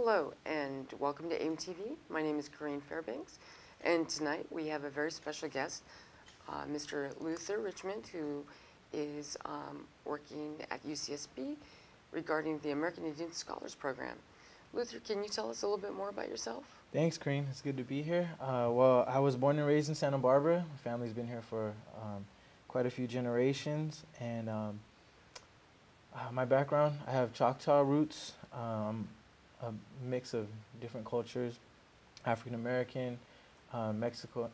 Hello and welcome to AIM TV. My name is Corinne Fairbanks, and tonight we have a very special guest, Mr. Luther Richmond, who is working at UCSB regarding the American Indian Scholars Program. Luther, can you tell us a little bit more about yourself? Thanks, Corinne. It's good to be here. Well, I was born and raised in Santa Barbara. My family's been here for quite a few generations, and my background, I have Choctaw roots, a mix of different cultures, African American,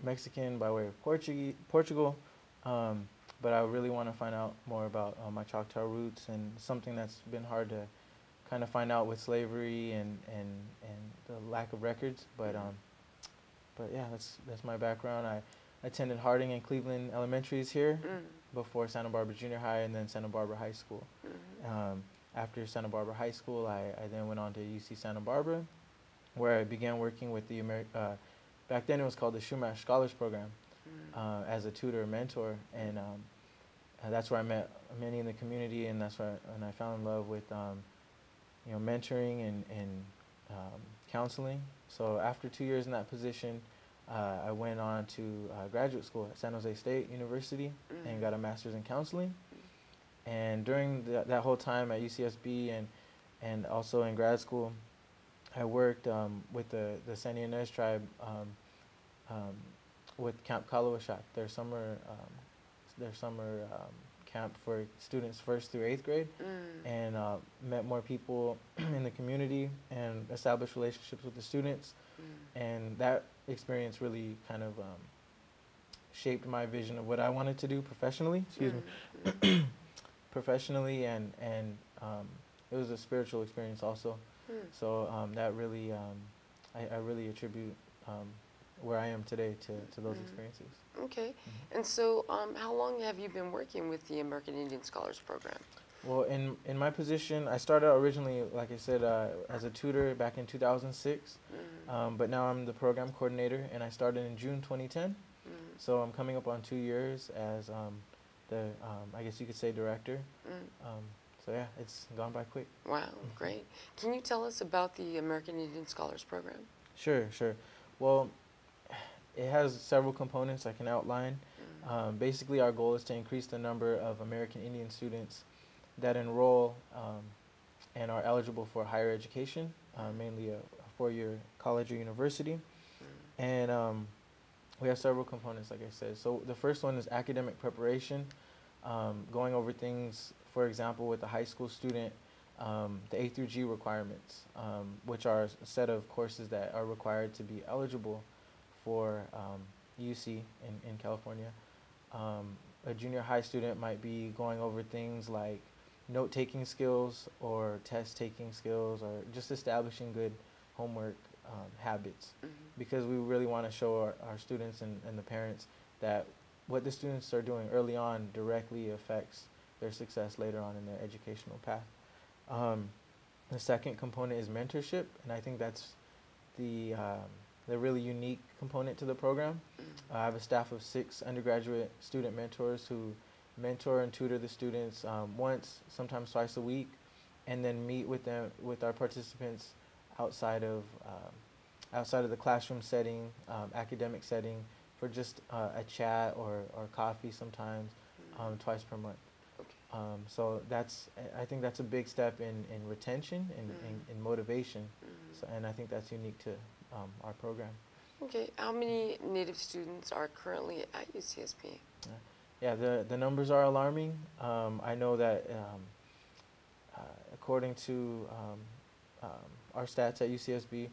Mexican by way of Portugal, but I really want to find out more about my Choctaw roots and something that's been hard to kind of find out with slavery and the lack of records. But yeah, that's my background. I attended Harding and Cleveland Elementaries here before Santa Barbara Junior High and then Santa Barbara High School. After Santa Barbara High School, I then went on to UC Santa Barbara, where I began working with the back then it was called the Shumash Scholars Program, as a tutor, mentor, and that's where I met many in the community, and that's where I fell in love with mentoring and counseling. So after 2 years in that position, I went on to graduate school at San Jose State University and got a master's in counseling. And during that whole time at UCSB and also in grad school, I worked with the San Ynez tribe with Camp Kalawashak, their summer camp for students 1st through 8th grade, and met more people in the community and established relationships with the students. And that experience really kind of shaped my vision of what I wanted to do professionally. Excuse me. Professionally, and it was a spiritual experience also. So that really, I really attribute where I am today to those experiences. Okay. And so how long have you been working with the American Indian Scholars Program? Well, in my position, I started out originally, like I said, as a tutor back in 2006, but now I'm the program coordinator, and I started in June 2010. So I'm coming up on 2 years as I guess you could say director. So yeah, it's gone by quick. Wow, great. Can you tell us about the American Indian Scholars Program? Sure. Well, it has several components I can outline. Basically, our goal is to increase the number of American Indian students that enroll and are eligible for higher education, mainly a 4-year college or university. And we have several components, like I said. So the first one is academic preparation, going over things, for example, with a high school student, the A through G requirements, which are a set of courses that are required to be eligible for UC in California. A junior high student might be going over things like note-taking skills or test-taking skills, or just establishing good homework habits, because we really want to show our students and the parents that what the students are doing early on directly affects their success later on in their educational path. The second component is mentorship, and I think that's the really unique component to the program. I have a staff of 6 undergraduate student mentors who mentor and tutor the students once, sometimes twice a week, and then meet with our participants outside of the classroom setting, academic setting, for just a chat or coffee sometimes, twice per month. So I think that's a big step in retention and in motivation. So, and I think that's unique to our program. Okay, how many Native students are currently at UCSB? Yeah, the numbers are alarming. I know that according to our stats at UCSB,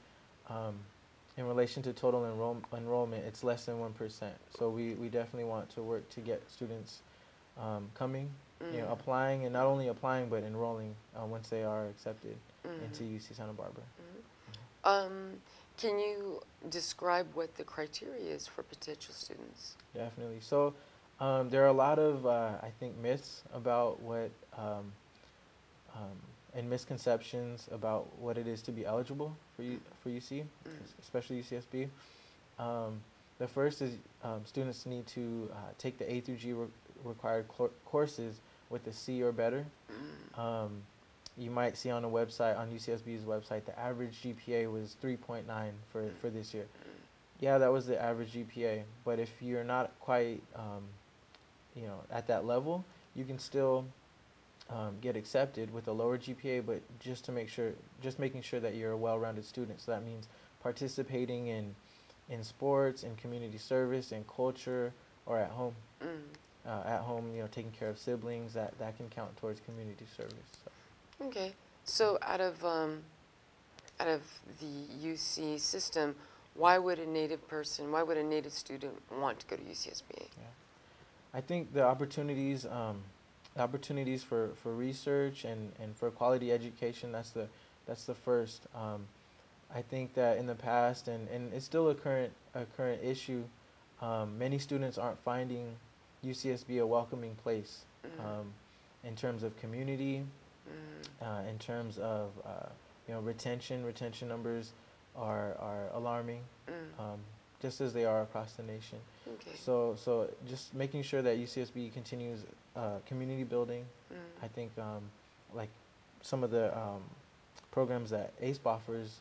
in relation to total enrollment, it's less than 1%. So we definitely want to work to get students coming, applying, and not only applying but enrolling once they are accepted into UC Santa Barbara. Can you describe what the criteria is for potential students? Definitely. So there are a lot of, I think, myths about what, and misconceptions about what it is to be eligible for UC, especially UCSB. The first is students need to take the A through G required courses with a C or better. you might see on the website, on UCSB's website, the average GPA was 3.9 for this year. Yeah, that was the average GPA. But if you're not quite, at that level, you can still get accepted with a lower GPA, but just making sure that you're a well-rounded student. So that means participating in sports, in community service, in culture, or at home. At home, taking care of siblings, that can count towards community service. So. Okay. So out of the UC system, why would a Native student want to go to UCSB? Yeah. I think the opportunities for research and for quality education, that's the first. I think that in the past, and it's still a current issue, many students aren't finding UCSB a welcoming place in terms of community, in terms of retention numbers are alarming, just as they are across the nation. Okay. So just making sure that UCSB continues community building. I think like some of the programs that ACE offers,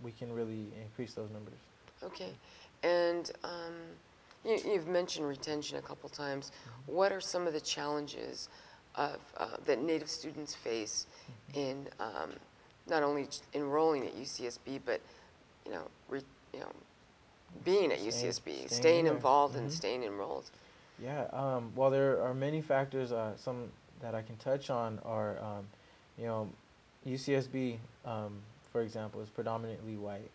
we can really increase those numbers. Okay. And you've mentioned retention a couple times. What are some of the challenges that Native students face in not only enrolling at UCSB, but being at UCSB, staying involved and staying enrolled? Yeah. Well, there are many factors. Some that I can touch on are, UCSB, for example, is predominantly white,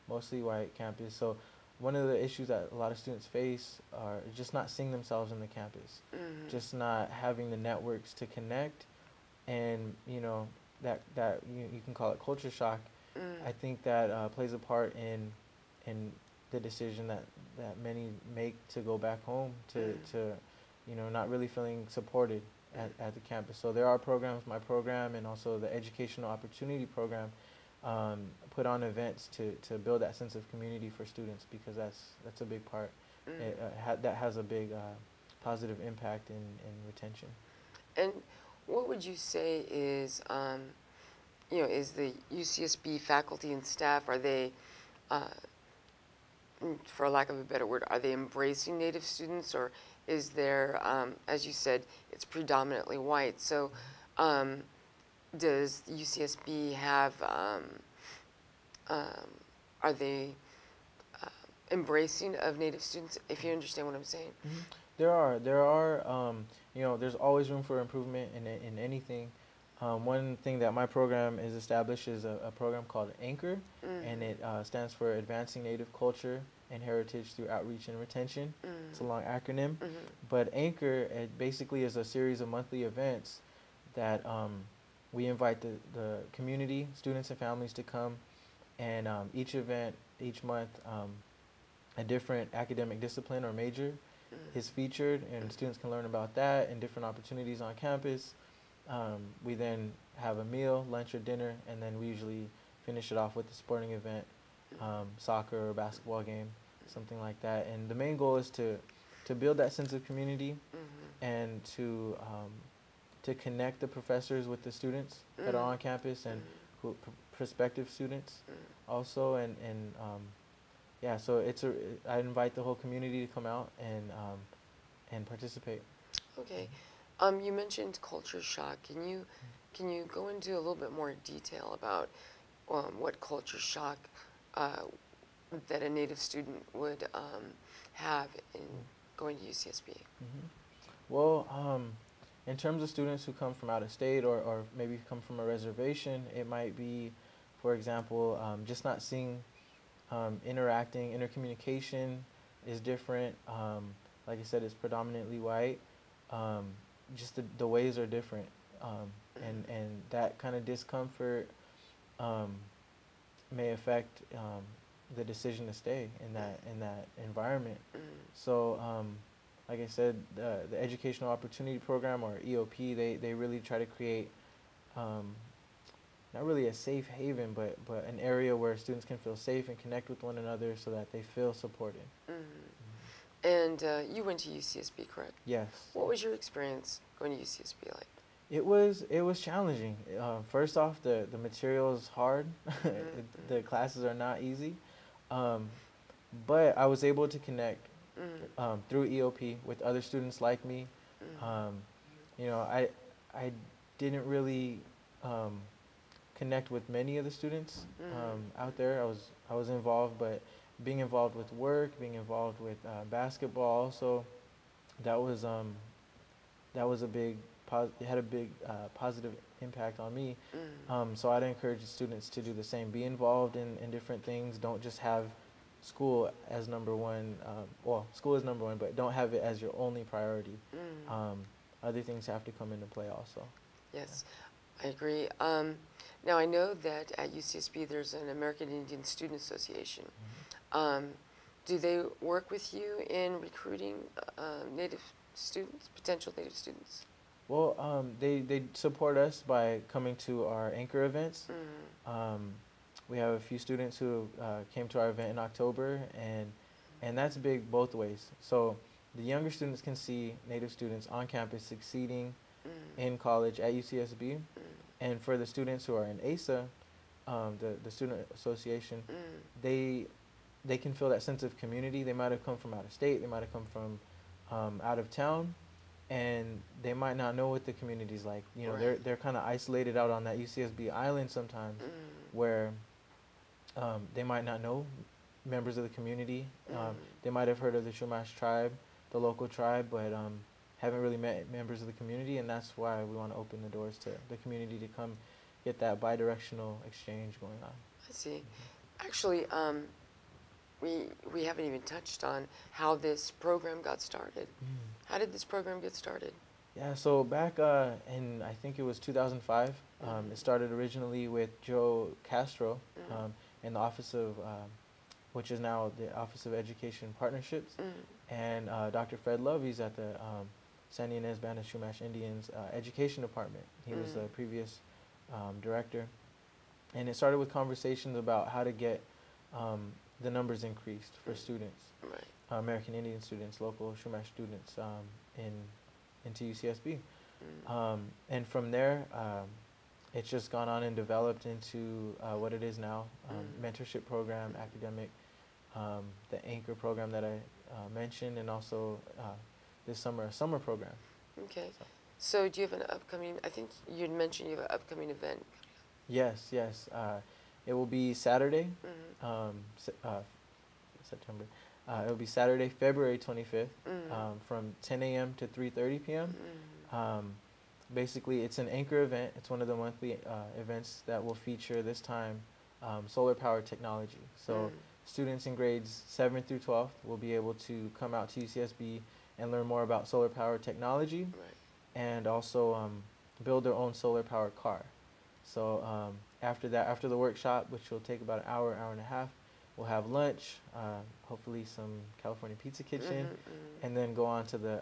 mostly white campus. So one of the issues that a lot of students face are just not seeing themselves in the campus, just not having the networks to connect, and that you can call it culture shock. I think that plays a part in the decision that many make to go back home to not really feeling supported at the campus. So there are programs, my program, and also the Educational Opportunity Program, put on events to build that sense of community for students, because that's a big part. That has a big positive impact in retention. And what would you say is the UCSB faculty and staff, are they, for lack of a better word, are they embracing Native students, or is there, as you said, it's predominantly white? So does UCSB have, are they embracing of Native students, if you understand what I'm saying? There are, there's always room for improvement in anything. One thing that my program is established is a program called ANCHOR, and it stands for Advancing Native Culture and Heritage Through Outreach and Retention. It's a long acronym. But ANCHOR, it basically is a series of monthly events that we invite the community, students and families to come, and each event, each month, a different academic discipline or major is featured, and students can learn about that and different opportunities on campus. We then have a meal, lunch or dinner, and then we usually finish it off with a sporting event, soccer or basketball game, something like that. And the main goal is to build that sense of community and to connect the professors with the students that are on campus and prospective students also. And yeah, so I invite the whole community to come out and participate. Okay. You mentioned culture shock. Can you go into a little bit more detail about what culture shock that a Native student would have in going to UCSB? Well, in terms of students who come from out of state or maybe come from a reservation, it might be, for example, just not seeing, intercommunication is different. Like I said, it's predominantly white. Just the ways are different, and that kind of discomfort may affect the decision to stay in that environment. So, like I said, the Educational Opportunity Program, or EOP, they really try to create not really a safe haven, but an area where students can feel safe and connect with one another so that they feel supported. And you went to UCSB, correct? Yes. What was your experience going to UCSB like? It was challenging. First off, the material is hard. The classes are not easy, um, but I was able to connect through EOP with other students like me. Um, I didn't really um, connect with many of the students out there. I was involved, but being involved with work, being involved with basketball, also that was um, that was a big it had a big positive impact on me. So I'd encourage the students to do the same. Be involved in different things. Don't just have school as number one. Well, school is number one, but don't have it as your only priority. Um, Other things have to come into play also. Yes, I agree. Now, I know that at UCSB there's an American Indian Student Association. Do they work with you in recruiting Native students, potential Native students? Well, they support us by coming to our anchor events. We have a few students who came to our event in October, and that's big both ways. So the younger students can see Native students on campus succeeding in college at UCSB, and for the students who are in ASA, the Student Association, they can feel that sense of community. They might have come from out of state, they might have come from out of town, and they might not know what the community's like. You know, Right. they're kind of isolated out on that UCSB island sometimes, where they might not know members of the community. They might have heard of the Chumash tribe, the local tribe, but haven't really met members of the community, and that's why we want to open the doors to the community to come get that bi-directional exchange going on. I see. Actually, we haven't even touched on how this program got started. How did this program get started? Yeah, so back in, I think it was 2005, it started originally with Joe Castro in the Office of, which is now the Office of Education Partnerships, and Dr. Fred Love, he's at the San Ynez Band of Chumash Indians Education Department. He was the previous director, and it started with conversations about how to get the numbers increased for students, Right. American Indian students, local Chumash students into UCSB. And from there, it's just gone on and developed into what it is now, mentorship program, academic, the anchor program that I mentioned, and also this summer, a summer program. Okay. So do you have an upcoming, I think you'd mentioned you have an upcoming event. Yes, yes. It will be Saturday, September. It will be Saturday, February 25th, from 10 a.m. to 3:30 p.m. Basically, it's an anchor event. It's one of the monthly events that will feature this time solar power technology. So students in grades 7 through 12 will be able to come out to UCSB and learn more about solar power technology, and also build their own solar powered car. So after that, after the workshop, which will take about an hour, hour and a half, we'll have lunch, hopefully some California Pizza Kitchen, and then go on to the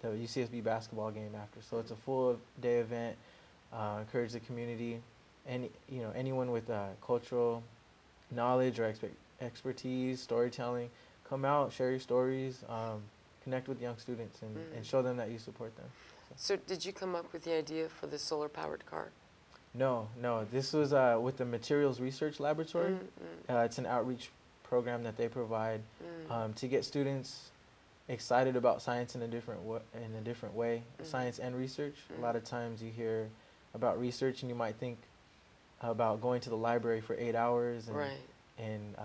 UCSB basketball game after. So it's a full day event. Encourage the community, anyone with cultural knowledge or expertise, storytelling, come out, share your stories, connect with young students, and show them that you support them. So did you come up with the idea for the solar powered car? No. This was with the Materials Research Laboratory. It's an outreach program that they provide to get students excited about science in a different way, science and research. A lot of times you hear about research and you might think about going to the library for 8 hours and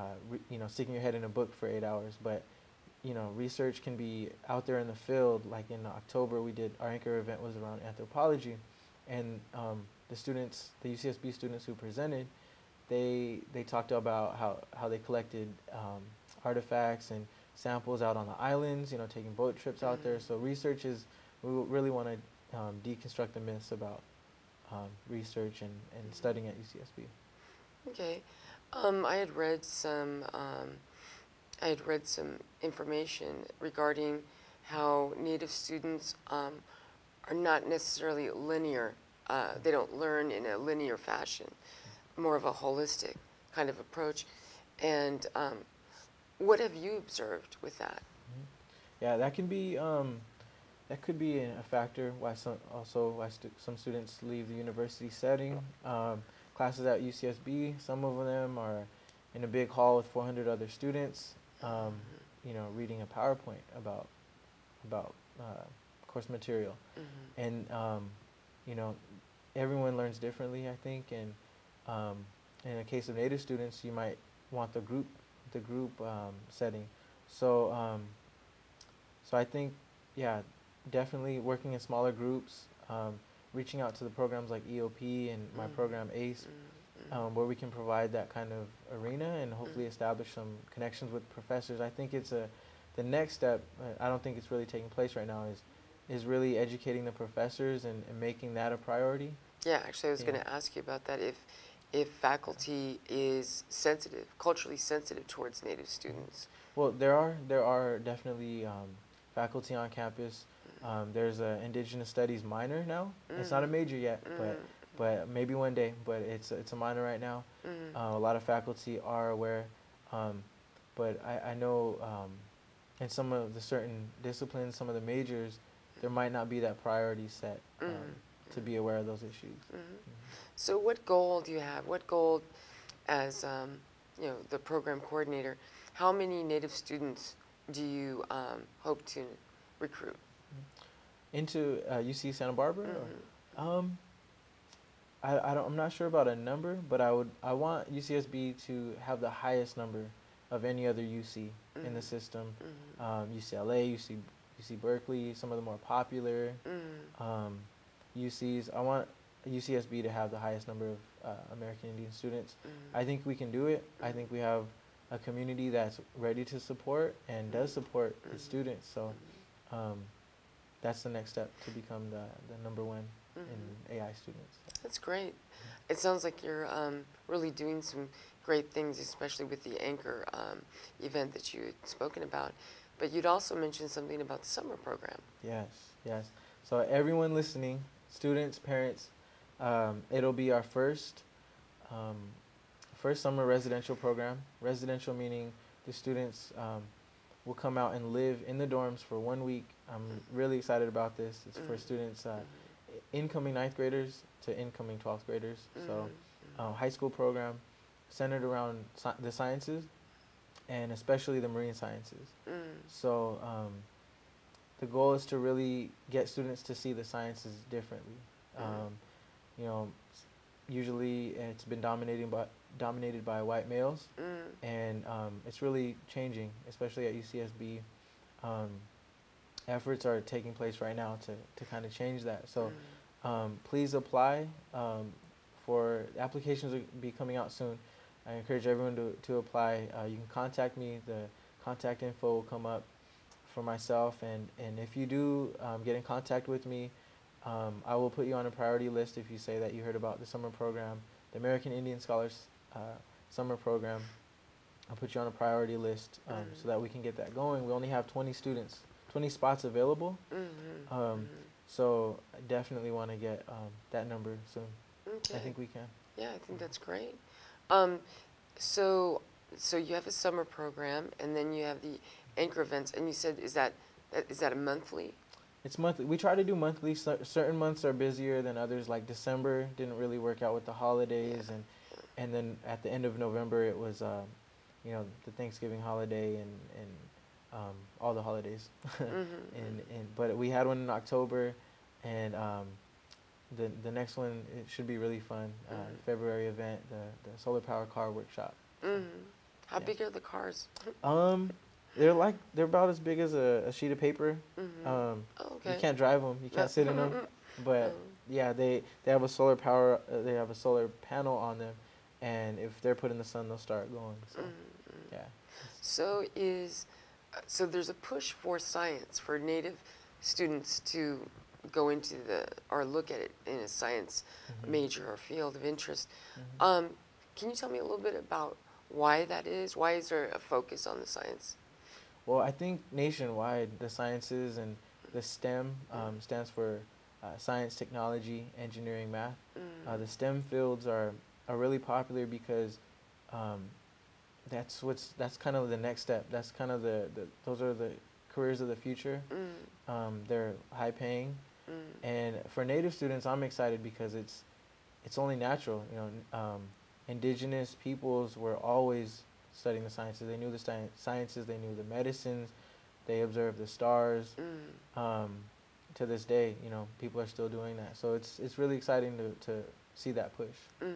sticking your head in a book for 8 hours. But research can be out there in the field. Like in October, our anchor event was around anthropology, and the UCSB students who presented, they talked about how they collected artifacts and samples out on the islands, taking boat trips out there. So we really want to deconstruct the myths about research and studying at UCSB. Okay. I had read some information regarding how Native students are not necessarily linear. They don't learn in a linear fashion, more of a holistic kind of approach. And what have you observed with that? Yeah, that can be that could be a factor why some students leave the university setting. Classes at UCSB, some of them are in a big hall with 400 other students, reading a PowerPoint about course material, and you know, everyone learns differently, I think, and in the case of Native students, you might want the group setting. So so I think, yeah, definitely working in smaller groups, reaching out to the programs like EOP and my program ACE, where we can provide that kind of arena and hopefully establish some connections with professors. I think the next step. I don't think it's really taking place right now. Is really educating the professors and making that a priority. Yeah, actually, I was going Yeah. to ask you about that. If faculty is sensitive, culturally sensitive towards Native students. Well, there are definitely faculty on campus. There's an Indigenous Studies minor now. It's not a major yet, but maybe one day. But it's a minor right now. A lot of faculty are aware, but I know in some of the certain disciplines, some of the majors, there might not be that priority set to be aware of those issues. So what goal do you have? What goal, as the program coordinator, how many Native students do you hope to recruit? Into UC Santa Barbara? Or, I'm not sure about a number, but I want UCSB to have the highest number of any other UC in the system. UCLA, UC Berkeley, some of the more popular UCs. I want UCSB to have the highest number of American Indian students. I think we can do it. I think we have a community that's ready to support and does support its students. So that's the next step to become the number one in AI students. That's great. It sounds like you're really doing some great things, especially with the Anchor event that you had spoken about. But you'd also mentioned something about the summer program. Yes, yes. So everyone listening, students, parents, it'll be our first summer residential program. Residential meaning the students will come out and live in the dorms for 1 week. I'm really excited about this. It's for students, incoming 9th graders to incoming 12th graders. So high school program centered around the sciences, and especially the marine sciences. So the goal is to really get students to see the sciences differently. Usually it's been dominated by white males, and it's really changing, especially at UCSB. Efforts are taking place right now to kind of change that. So please apply. For applications will be coming out soon. I encourage everyone to apply. You can contact me. The contact info will come up for myself, and if you do get in contact with me, I will put you on a priority list if you say that you heard about the summer program, the American Indian Scholars summer program. I'll put you on a priority list so that we can get that going. We only have 20 spots available, so I definitely want to get that number soon. Okay. I think we can. Yeah, I think that's great. So you have a summer program, and then you have the Anchor events, and you said is that a monthly? It's monthly. We try to do monthly. Certain months are busier than others. Like December didn't really work out with the holidays, and then at the end of November it was the Thanksgiving holiday and all the holidays. But we had one in October, and the next one, it should be really fun. February event, the solar power car workshop. How big are the cars? They're about as big as a sheet of paper. Okay. You can't drive them. You can't sit in them. But yeah, they have a solar power. They have a solar panel on them, and if they're put in the sun, they'll start going. So yeah. So there's a push for science for Native students to go into or look at it in a science major or field of interest. Can you tell me a little bit about why that is? Why is there a focus on the science? Well, I think nationwide, the sciences and the STEM stands for science, technology, engineering, math. The STEM fields are really popular because that's kind of the next step. That's kind of those are the careers of the future. They're high paying, and for Native students, I'm excited because it's only natural. You know, indigenous peoples were always studying the sciences. They knew the sciences. They knew the medicines. They observed the stars. To this day, you know, people are still doing that. So it's really exciting to see that push. Yeah.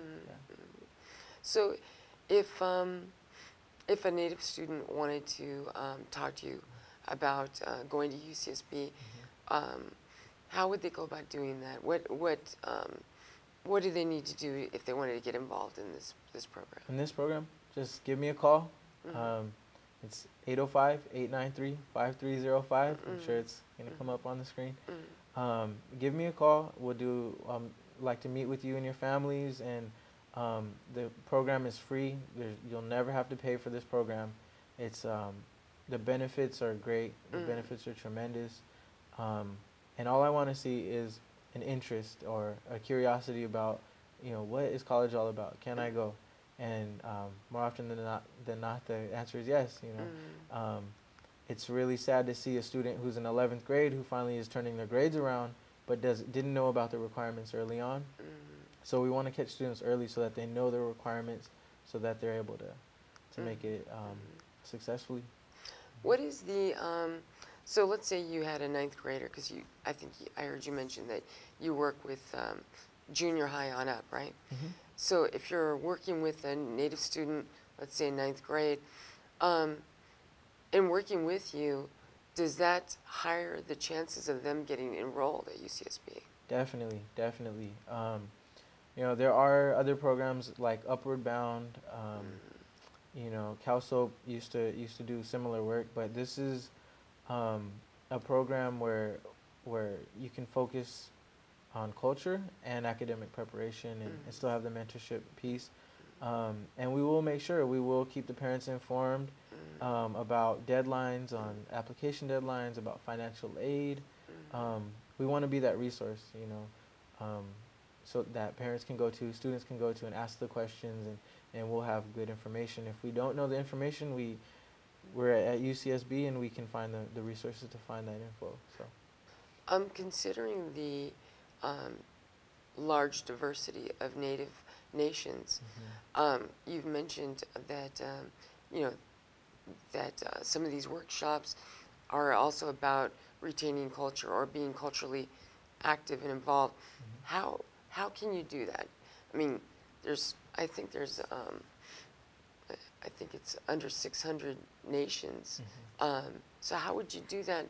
So, if a Native student wanted to talk to you about going to UCSB, how would they go about doing that? What do they need to do if they wanted to get involved in this program? In this program, just give me a call. It's 805-893-5305. I'm sure it's going to come up on the screen. Give me a call. We'll do like to meet with you and your families, and the program is free. You'll never have to pay for this program. It's the benefits are great. The benefits are tremendous. And all I want to see is an interest or a curiosity about, you know, what is college all about? Can I go? And more often than not, the answer is yes. You know, it's really sad to see a student who's in 11th grade who finally is turning their grades around, but didn't know about the requirements early on. So we want to catch students early so that they know their requirements, so that they're able to make it successfully. What is the so let's say you had a 9th grader, because I heard you mention that you work with junior high on up, right? So if you're working with a Native student, let's say 9th grade, and working with you, does that higher the chances of them getting enrolled at UCSB? Definitely, definitely. You know, there are other programs like Upward Bound. You know, CalSoap used to do similar work, but this is a program where you can focus on culture and academic preparation, and still have the mentorship piece. And we will make sure, we will keep the parents informed about deadlines, on application deadlines, about financial aid. We want to be that resource, you know, so that parents can go to, students can go to and ask the questions, and we'll have good information. If we don't know the information, we're at UCSB and we can find the resources to find that info. So, considering the large diversity of Native nations, you've mentioned that you know that some of these workshops are also about retaining culture or being culturally active and involved. How can you do that? I mean, I think it's under 600 nations. So how would you do that?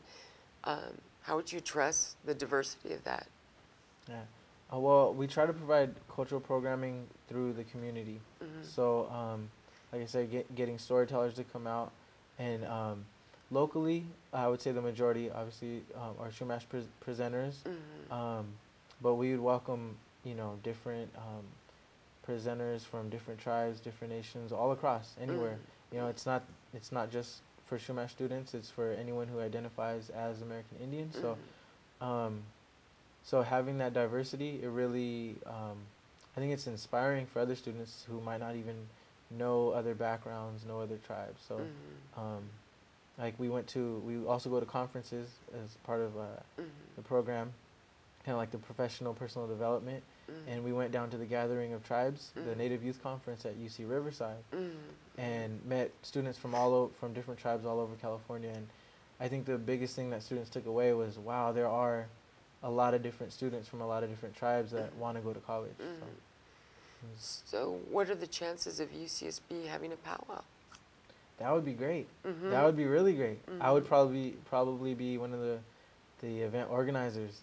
How would you address the diversity of that? Yeah. Well, we try to provide cultural programming through the community. So, like I said, getting storytellers to come out, and locally, I would say the majority, obviously, are Chumash presenters. But we would welcome, you know, different presenters from different tribes, different nations, all across, anywhere. You know, it's not just for Chumash students; it's for anyone who identifies as American Indian. So, so having that diversity, it really, I think it's inspiring for other students who might not even know other backgrounds, know other tribes. So, like we also go to conferences as part of the program, kind of like the professional personal development. And we went down to the Gathering of Tribes, the Native Youth Conference at UC Riverside, and met students from from different tribes all over California. And I think the biggest thing that students took away was, wow, there are a lot of different students from a lot of different tribes that want to go to college. So what are the chances of UCSB having a powwow? That would be great. That would be really great. I would probably be one of the event organizers,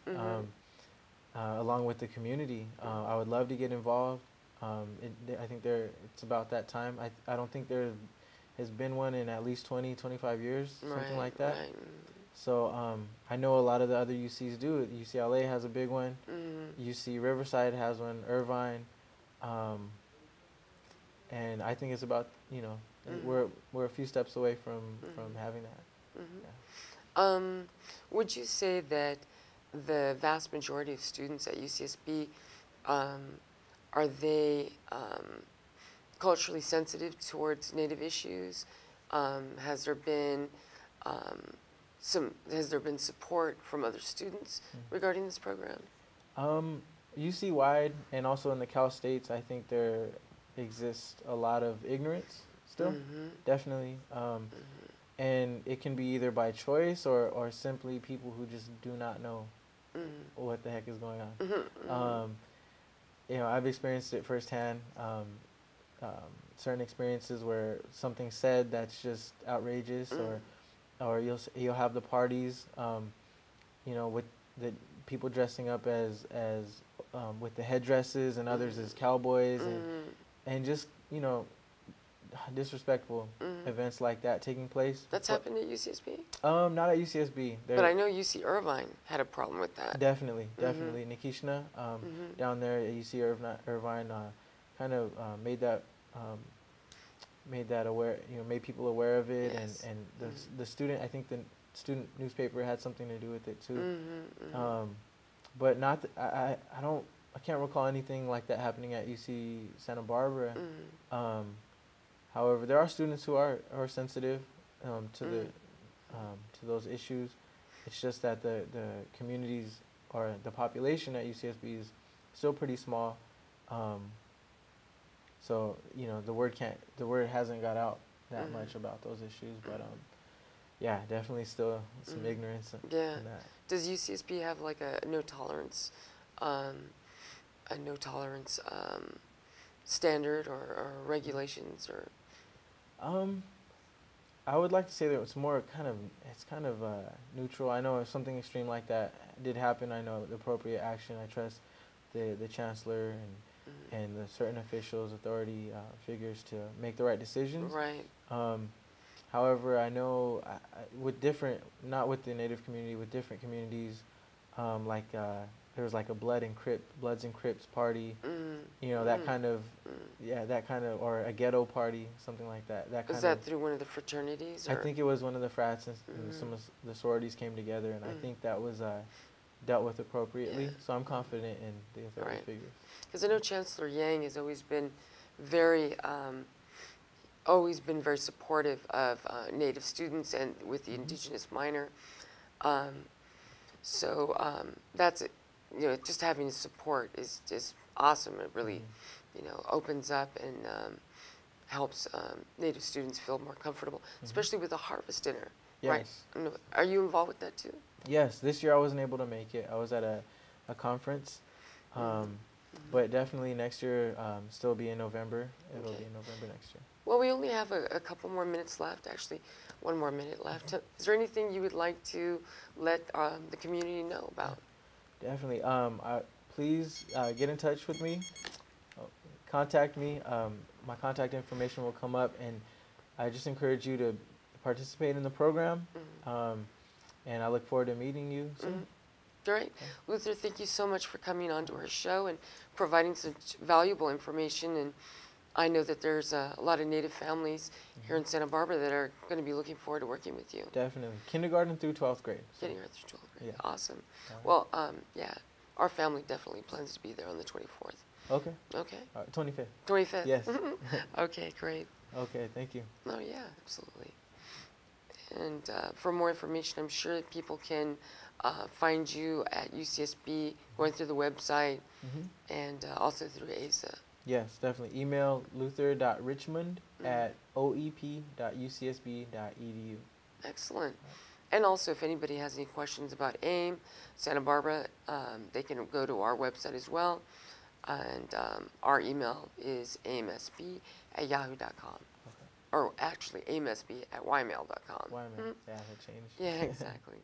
along with the community. I would love to get involved. I think it's about that time. I don't think there has been one in at least 20, 25 years, something like that. Right. So I know a lot of the other UCs do it. UCLA has a big one. UC Riverside has one. Irvine. And I think it's about, you know, we're a few steps away from having that. Yeah. Would you say that the vast majority of students at UCSB, are they culturally sensitive towards Native issues? Has there been has there been support from other students regarding this program? UC-wide and also in the Cal States, I think there exists a lot of ignorance still, definitely. And it can be either by choice or simply people who just do not know what the heck is going on. You know, I've experienced it firsthand. Certain experiences where something's said that's just outrageous, or you'll have the parties, you know, with the people dressing up as with the headdresses and others as cowboys, and just, you know, disrespectful events like that taking place. That's happened at UCSB? Not at UCSB. But I know UC Irvine had a problem with that. Definitely. Nikishna down there at UC Irvine kind of made that aware. You know, made people aware of it, and the student. I think the student newspaper had something to do with it too. But not. I can't recall anything like that happening at UC Santa Barbara. However, there are students who are sensitive to those issues. It's just that the communities or the population at UCSB is still pretty small. So, you know, the word hasn't got out that much about those issues. But yeah, definitely still some ignorance in that. Does UCSB have like a no tolerance standard or regulations or? I would like to say that it's kind of neutral. I know if something extreme like that did happen, I know the appropriate action. I trust the chancellor and the certain officials, authority figures to make the right decisions. Right. However, I know not with the Native community, with different communities, like there was like a Bloods and Crips party, you know, that kind of, or a ghetto party, something like that. Was that through one of the fraternities? Or? I think it was one of the frats, and some of the sororities came together, and I think that was dealt with appropriately. So I'm confident in the authority figures. Because I know Chancellor Yang has always been very supportive of Native students and with the indigenous minor. That's it. You know, just having support is just awesome. It really, you know, opens up and helps Native students feel more comfortable, especially with the harvest dinner. Yes. Right? Are you involved with that too? Yes. This year I wasn't able to make it. I was at a conference, but definitely next year, still be in November. It'll be in November next year. Well, we only have a couple more minutes left. Actually, one more minute left. Is there anything you would like to let the community know about? Definitely. Please get in touch with me. Contact me. My contact information will come up, and I just encourage you to participate in the program. And I look forward to meeting you soon. Great. Luther, thank you so much for coming on to our show and providing such valuable information. And I know that there's a lot of Native families here in Santa Barbara that are going to be looking forward to working with you. Definitely. Kindergarten through 12th grade. So. Kindergarten through 12th grade. Yeah. Awesome. Well, yeah, our family definitely plans to be there on the 24th. Okay. Okay. 25th. 25th? Yes. Okay, great. Okay, thank you. Oh, yeah, absolutely. And for more information, I'm sure that people can find you at UCSB, going through the website, and also through ASA. Yes, definitely. Email luther.richmond@oep.ucsb.edu. Excellent. And also, if anybody has any questions about AIM, Santa Barbara, they can go to our website as well. And our email is aimsb@yahoo.com. Or actually, aimsb@ymail.com. Ymail, yeah, that changed. Yeah, exactly.